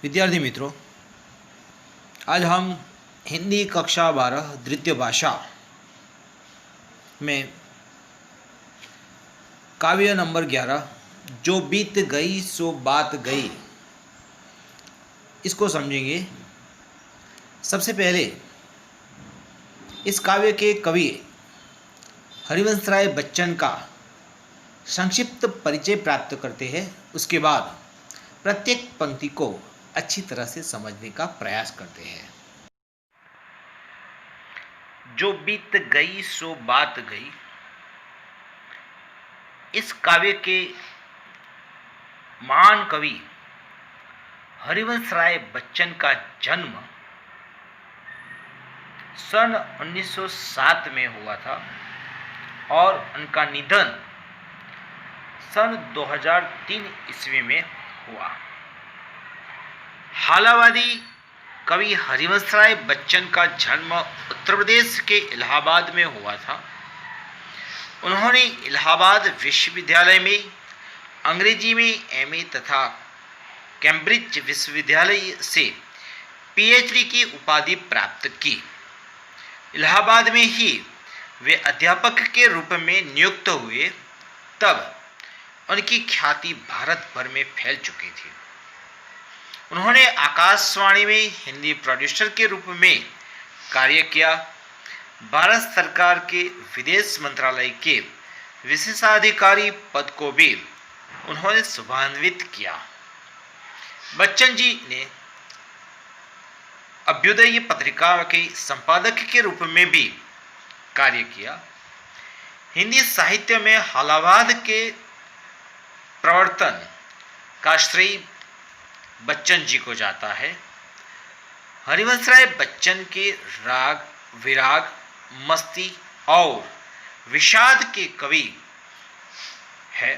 विद्यार्थी मित्रों, आज हम हिंदी कक्षा 12 द्वितीय भाषा में काव्य नंबर 11 जो बीत गई सो बात गई इसको समझेंगे। सबसे पहले इस काव्य के कवि हरिवंशराय बच्चन का संक्षिप्त परिचय प्राप्त करते हैं। उसके बाद प्रत्येक पंक्ति को अच्छी तरह से समझने का प्रयास करते हैं। जो बीत गई सो बात गई, इस काव्य के महान कवि हरिवंशराय बच्चन का जन्म सन 1907 में हुआ था और उनका निधन सन 2003 ईस्वी में हुआ। हालावादी कवि हरिवंशराय बच्चन का जन्म उत्तर प्रदेश के इलाहाबाद में हुआ था। उन्होंने इलाहाबाद विश्वविद्यालय में अंग्रेजी में एमए तथा कैम्ब्रिज विश्वविद्यालय से पीएचडी की उपाधि प्राप्त की। इलाहाबाद में ही वे अध्यापक के रूप में नियुक्त हुए। तब उनकी ख्याति भारत भर में फैल चुकी थी। उन्होंने आकाशवाणी में हिंदी प्रोड्यूसर के रूप में कार्य किया। भारत सरकार के विदेश मंत्रालय के विशेषाधिकारी पद को भी उन्होंने शुभान्वित किया। बच्चन जी ने अभ्युदय पत्रिका के संपादक के रूप में भी कार्य किया। हिंदी साहित्य में हालावाद के प्रवर्तन का श्रेय बच्चन जी को जाता है। हरिवंशराय बच्चन के राग, विराग, मस्ती और विषाद के कवि है।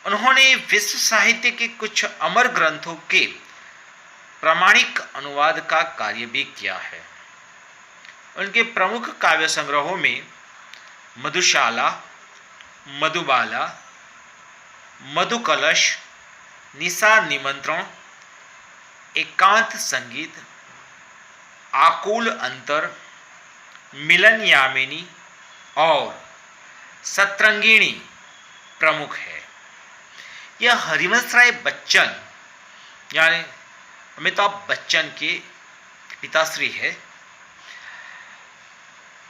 उन्होंने विश्व साहित्य के कुछ अमर ग्रंथों के प्रामाणिक अनुवाद का कार्य भी किया है। उनके प्रमुख काव्य संग्रहों में मधुशाला, मधुबाला, मधुकलश, निशा निमंत्रण, एकांत संगीत, आकुल अंतर, मिलन यामिनी और सतरंगिणी प्रमुख है। यह हरिवंशराय बच्चन यानी अमिताभ बच्चन के पिताश्री है।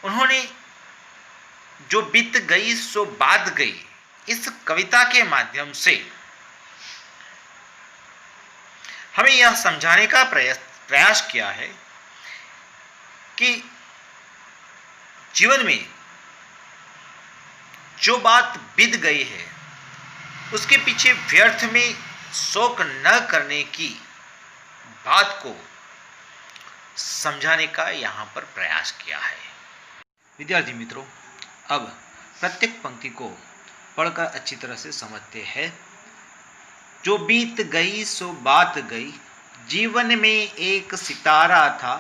उन्होंने जो बीत गई सो बात गई इस कविता के माध्यम से हमें यह समझाने का प्रयास किया है कि जीवन में जो बात बीत गई है उसके पीछे व्यर्थ में शोक न करने की बात को समझाने का यहाँ पर प्रयास किया है। विद्यार्थी मित्रों, अब प्रत्येक पंक्ति को पढ़कर अच्छी तरह से समझते हैं। जो बीत गई सो बात गई, जीवन में एक सितारा था,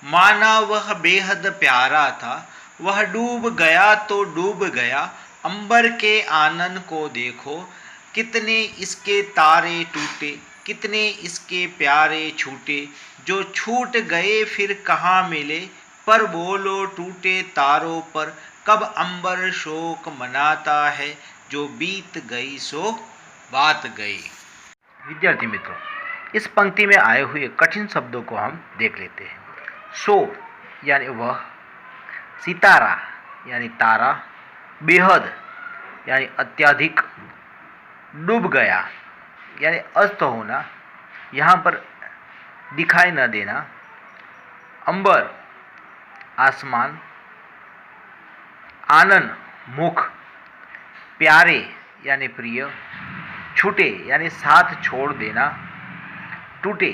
माना वह बेहद प्यारा था। वह डूब गया तो डूब गया, अंबर के आनन को देखो, कितने इसके तारे टूटे, कितने इसके प्यारे छूटे। जो छूट गए फिर कहाँ मिले, पर बोलो टूटे तारों पर, कब अंबर शोक मनाता है। जो बीत गई सो बात गई। विद्यार्थी मित्रों, इस पंक्ति में आए हुए कठिन शब्दों को हम देख लेते हैं। सो यानी वह, सितारा यानी तारा, बेहद यानी अत्यधिक, डूब गया यानी अस्त होना, यहाँ पर दिखाई न देना, अंबर आसमान, आनन मुख, प्यारे यानी प्रिय, छूटे यानी साथ छोड़ देना, टूटे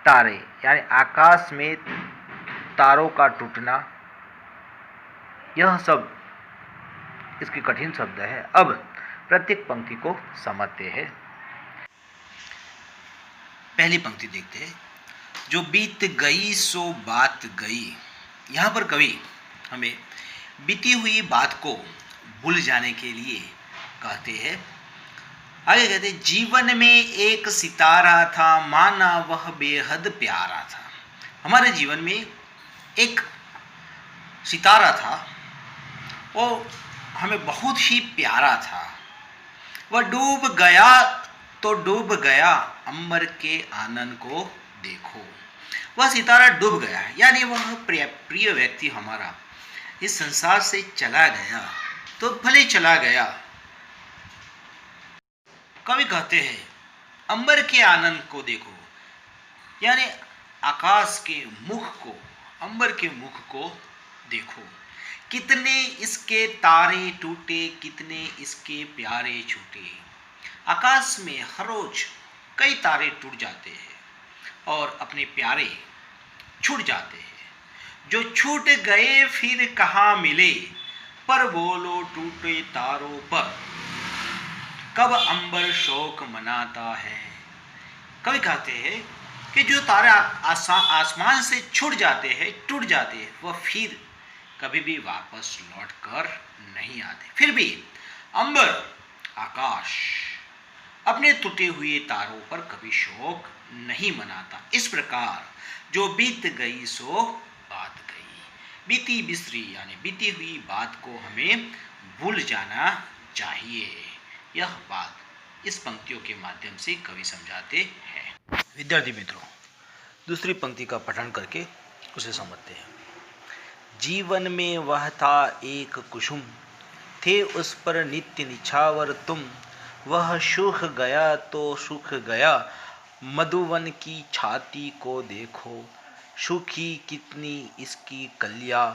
तारे यानी आकाश में तारों का टूटना, यह सब इसके कठिन शब्द है। अब प्रत्येक पंक्ति को समझते हैं। पहली पंक्ति देखते हैं। जो बीत गई सो बात गई। यहाँ पर कवि हमें बीती हुई बात को भूल जाने के लिए कहते हैं। आगे कहते जीवन में एक सितारा था, माना वह बेहद प्यारा था। हमारे जीवन में एक सितारा था, वो हमें बहुत ही प्यारा था। वह डूब गया तो डूब गया, अंबर के आनंद को देखो। वह सितारा डूब गया, यानी वह प्रिय व्यक्ति हमारा इस संसार से चला गया, तो भले चला गया। कवि कहते हैं अंबर के आनंद को देखो, यानी आकाश के मुख को, अंबर के मुख को देखो। कितने इसके तारे टूटे, कितने इसके प्यारे छूटे। आकाश में हर रोज कई तारे टूट जाते हैं और अपने प्यारे छूट जाते हैं। जो छूट गए फिर कहाँ मिले, पर बोलो टूटे तारों पर कब अंबर शोक मनाता है। कवि कहते हैं कि जो तारे आसमान से छूट जाते हैं, टूट जाते हैं, वह फिर कभी भी वापस लौट कर नहीं आते। फिर भी अंबर, आकाश अपने टूटे हुए तारों पर कभी शोक नहीं मनाता। इस प्रकार जो बीत गई सो बात गई। बीती बिसरी यानी बीती हुई बात को हमें भूल जाना चाहिए। यह बात इस पंक्तियों के माध्यम से कवि समझाते हैं। विद्यार्थी मित्रों, दूसरी पंक्ति का पठन करके उसे समझते हैं। जीवन में वह था एक कुसुम, थे उस पर नित्य निछावर तुम। वह सूख गया तो सूख गया, मधुवन की छाती को देखो। सूखी कितनी इसकी कलियां,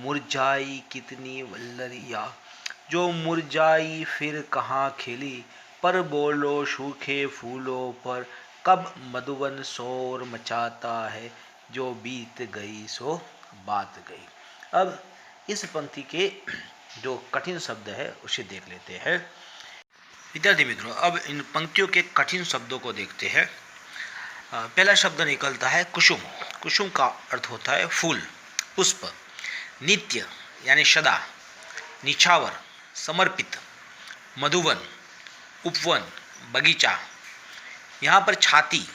मुरझाई कितनी वल्लरियां। जो मुरझाई फिर कहाँ खिली, पर बोलो सूखे फूलों पर कब मधुवन शोर मचाता है। जो बीत गई सो बात गई। अब इस पंक्ति के जो कठिन शब्द है उसे देख लेते हैं। विद्यार्थी मित्रों, अब इन पंक्तियों के कठिन शब्दों को देखते हैं। पहला शब्द निकलता है कुसुम। कुसुम का अर्थ होता है फूल, पुष्प। नित्य यानी सदा, निछावर समर्पित, मधुवन उपवन बगीचा। यहाँ पर छाती,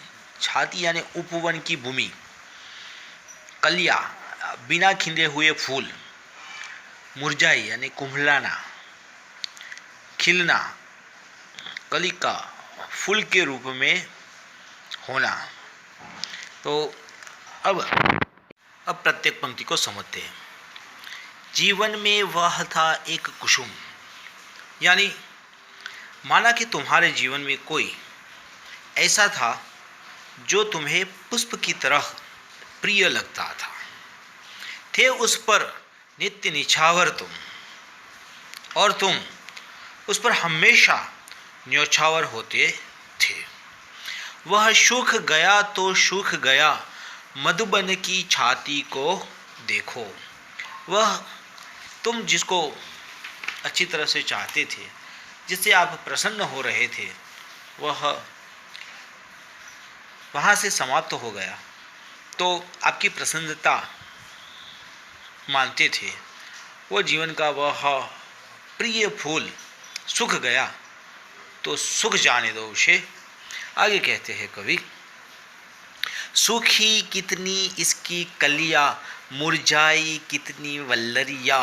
छाती यानी उपवन की भूमि। कलिया बिना खिले हुए फूल। मुरझाई यानी कुम्हलाना, खिलना कली का फूल के रूप में होना। तो अब प्रत्येक पंक्ति को समझते हैं। जीवन में वह था एक कुसुम, यानी माना कि तुम्हारे जीवन में कोई ऐसा था जो तुम्हें पुष्प की तरह प्रिय लगता था। थे उस पर नित्य निछावर तुम, और तुम उस पर हमेशा न्योछावर होते थे। वह सूख गया तो सूख गया, मधुबन की छाती को देखो। वह तुम जिसको अच्छी तरह से चाहते थे, जिससे आप प्रसन्न हो रहे थे, वह वहाँ से समाप्त हो गया। तो आपकी प्रसन्नता मानते थे, वो जीवन का वह प्रिय फूल सूख गया तो सूख जाने दो उसे। आगे कहते हैं कवि, सूखी कितनी इसकी कलियां, मुरझाई कितनी वल्लरिया।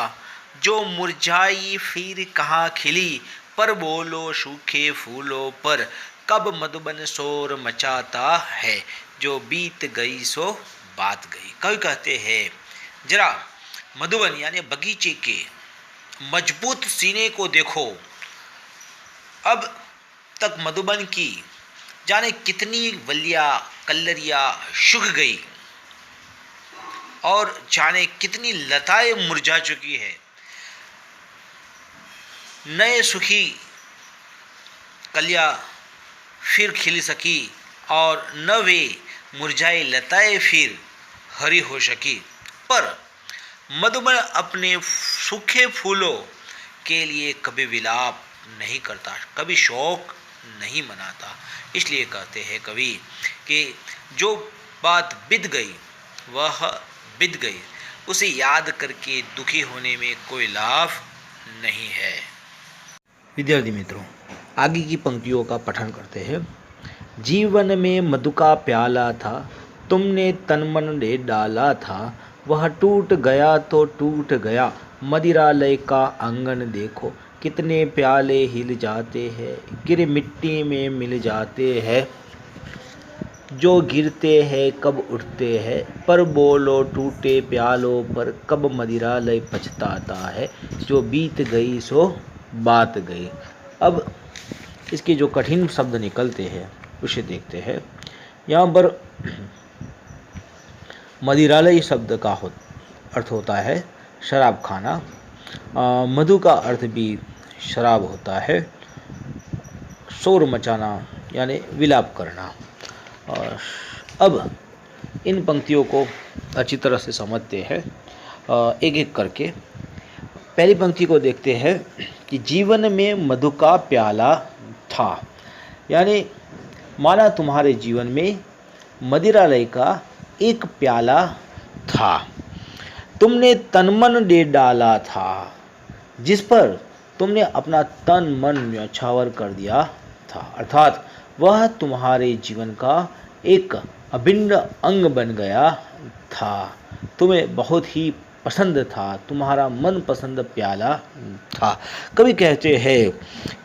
जो मुरझाई फिर कहाँ खिली, पर बोलो सूखे फूलों पर कब मधुबन शोर मचाता है। जो बीत गई सो बात गई। कवि कहते हैं जरा मधुबन यानी बगीचे के मजबूत सीने को देखो। अब तक मधुबन की जाने कितनी वलिया कल्लरिया सूख गई और जाने कितनी लताएं मुरझा चुकी है। नए सुखी कलियां फिर खिल सकी और न वे मुरझाई लताएं फिर हरी हो सकी। पर मधुबन अपने सूखे फूलों के लिए कभी विलाप नहीं करता, कभी शोक नहीं मनाता। इसलिए कहते हैं कवि कि जो बात बीत गई वह बीत गई, उसे याद करके दुखी होने में कोई लाभ नहीं है। विद्यार्थी मित्रों, आगे की पंक्तियों का पठन करते हैं। जीवन में मधु का प्याला था, तुमने तन मन दे डाला था, वह टूट गया तो टूट गया, मदिरालय का आंगन देखो, कितने प्याले हिल जाते हैं, गिर मिट्टी में मिल जाते हैं, जो गिरते हैं कब उठते हैं, पर बोलो टूटे प्यालों पर, कब मदिरालय पछताता है, जो बीत गई सो बात गई। अब इसके जो कठिन शब्द निकलते हैं उसे देखते हैं। यहाँ पर मदिरालय शब्द का अर्थ होता है शराब खाना। मधु का अर्थ भी शराब होता है। शोर मचाना यानी विलाप करना। और अब इन पंक्तियों को अच्छी तरह से समझते हैं एक एक करके। पहली पंक्ति को देखते हैं कि जीवन में मधु का प्याला था, यानी माना तुम्हारे जीवन में मदिरालय का एक प्याला था, तुमने तन मन दे डाला था, जिस पर तुमने अपना तन मन न्यौछावर कर दिया था, अर्थात वह तुम्हारे जीवन का एक अभिन्न अंग बन गया था, तुम्हें बहुत ही पसंद था, तुम्हारा मनपसंद प्याला था। कवि कहते हैं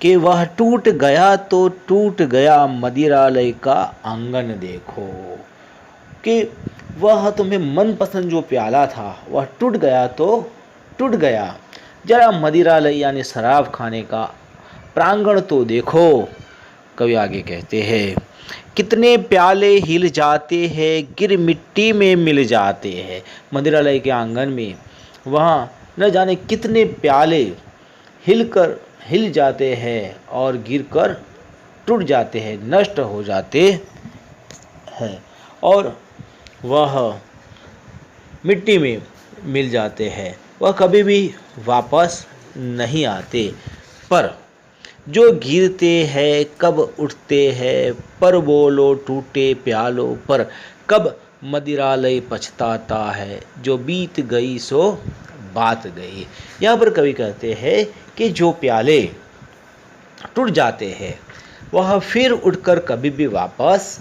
कि वह टूट गया तो टूट गया, मदिरालय का आंगन देखो, कि वह तुम्हें मनपसंद जो प्याला था वह टूट गया तो टूट गया, जरा मदिरालय यानी शराब खाने का प्रांगण तो देखो। कवि आगे कहते हैं कितने प्याले हिल जाते हैं, गिर मिट्टी में मिल जाते हैं। मदिरालय के आंगन में वहाँ न जाने कितने प्याले हिल जाते हैं और गिरकर टूट जाते हैं, नष्ट हो जाते हैं, और वह मिट्टी में मिल जाते हैं, वह कभी भी वापस नहीं आते। पर जो गिरते हैं कब उठते हैं, पर बोलो टूटे प्यालों पर, कब मदिरालय पछताता है, जो बीत गई सो बात गई। यहाँ पर कवि कहते हैं कि जो प्याले टूट जाते हैं वह फिर उठकर कभी भी वापस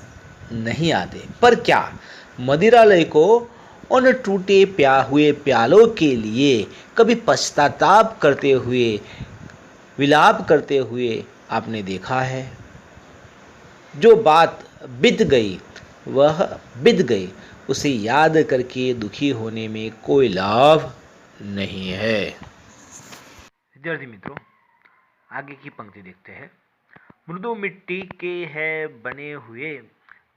नहीं आते। पर क्या मदिरालय को उन टूटे हुए प्यालों के लिए कभी पश्चाताप करते हुए, विलाप करते हुए आपने देखा है? जो बात बीत गई वह बीत गई, उसे याद करके दुखी होने में कोई लाभ नहीं है। विद्यार्थी मित्रों, आगे की पंक्ति देखते हैं। मृदु मिट्टी के है बने हुए,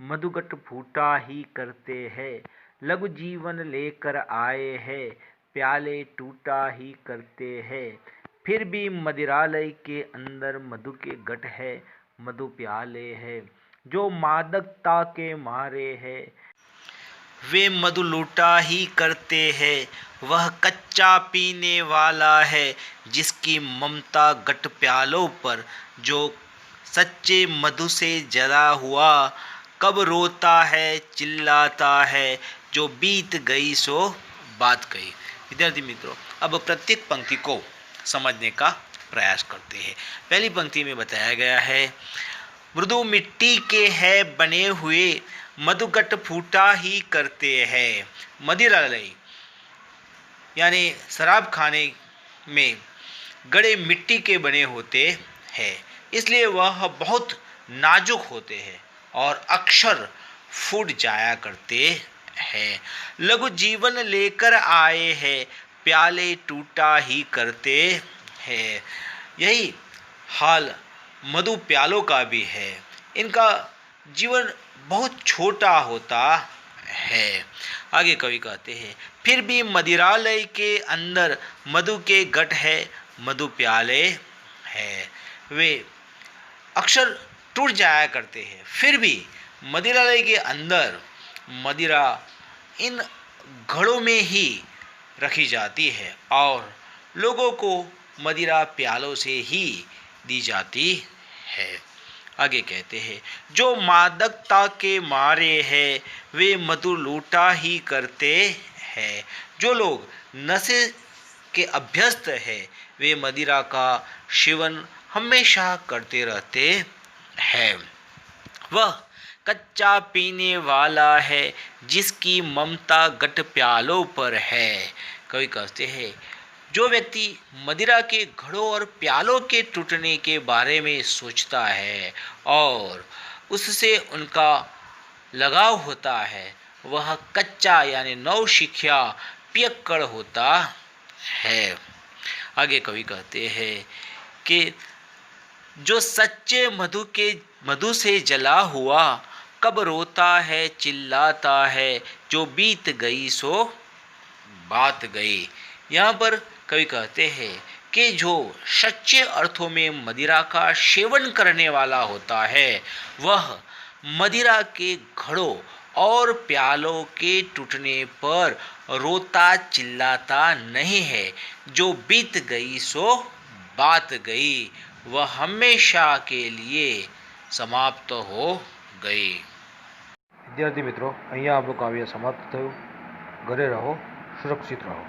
मधुगट फूटा ही करते हैं, लघु जीवन लेकर आए हैं, प्याले टूटा ही करते हैं, फिर भी मदिरालय के अंदर मधु के घट है, मधु प्याले है, जो मादकता के मारे है, वे मधु लूटा ही करते हैं, वह कच्चा पीने वाला है, जिसकी ममता घट प्यालों पर, जो सच्चे मधु से जला हुआ, कब रोता है चिल्लाता है, जो बीत गई सो बात गई। विद्यार्थी मित्रों, अब प्रत्येक पंक्ति को समझने का प्रयास करते हैं। पहली पंक्ति में बताया गया है मृदु मिट्टी के है बने हुए, मधुगट फूटा ही करते हैं। मदिरालय यानी शराब खाने में गड़े मिट्टी के बने होते हैं, इसलिए वह बहुत नाजुक होते हैं और अक्सर फूट जाया करते हैं। लघु जीवन लेकर आए हैं, प्याले टूटा ही करते हैं। यही हाल मधु प्यालों का भी है, इनका जीवन बहुत छोटा होता है। आगे कवि कहते हैं फिर भी मदिरालय के अंदर मधु के घट है, मधु प्याले है, वे अक्सर टूट जाया करते हैं, फिर भी मदिरालय के अंदर मदिरा इन घड़ों में ही रखी जाती है और लोगों को मदिरा प्यालों से ही दी जाती है। आगे कहते हैं जो मादकता के मारे हैं, वे मधु लूटा ही करते हैं। जो लोग नशे के अभ्यस्त हैं, वे मदिरा का सेवन हमेशा करते रहते हैं। वह कच्चा पीने वाला है जिसकी ममता गट प्यालों पर है। कवि कहते हैं जो व्यक्ति मदिरा के घड़ों और प्यालों के टूटने के बारे में सोचता है और उससे उनका लगाव होता है, वह कच्चा यानी नौशिखिया पियक्कड़ होता है। आगे कवि कहते हैं कि जो सच्चे मधु से जला हुआ कब रोता है चिल्लाता है, जो बीत गई सो बात गई। यहाँ पर कवि कहते हैं कि जो सच्चे अर्थों में मदिरा का सेवन करने वाला होता है वह मदिरा के घड़ों और प्यालों के टूटने पर रोता चिल्लाता नहीं है, जो बीत गई सो बात गई, वह हमेशा के लिए समाप्त हो गई। विद्यार्थी मित्रों, અહીંયા આપણું કાવ્ય સમાપ્ત થયું। ઘરે રહો, સુરક્ષિત રહો।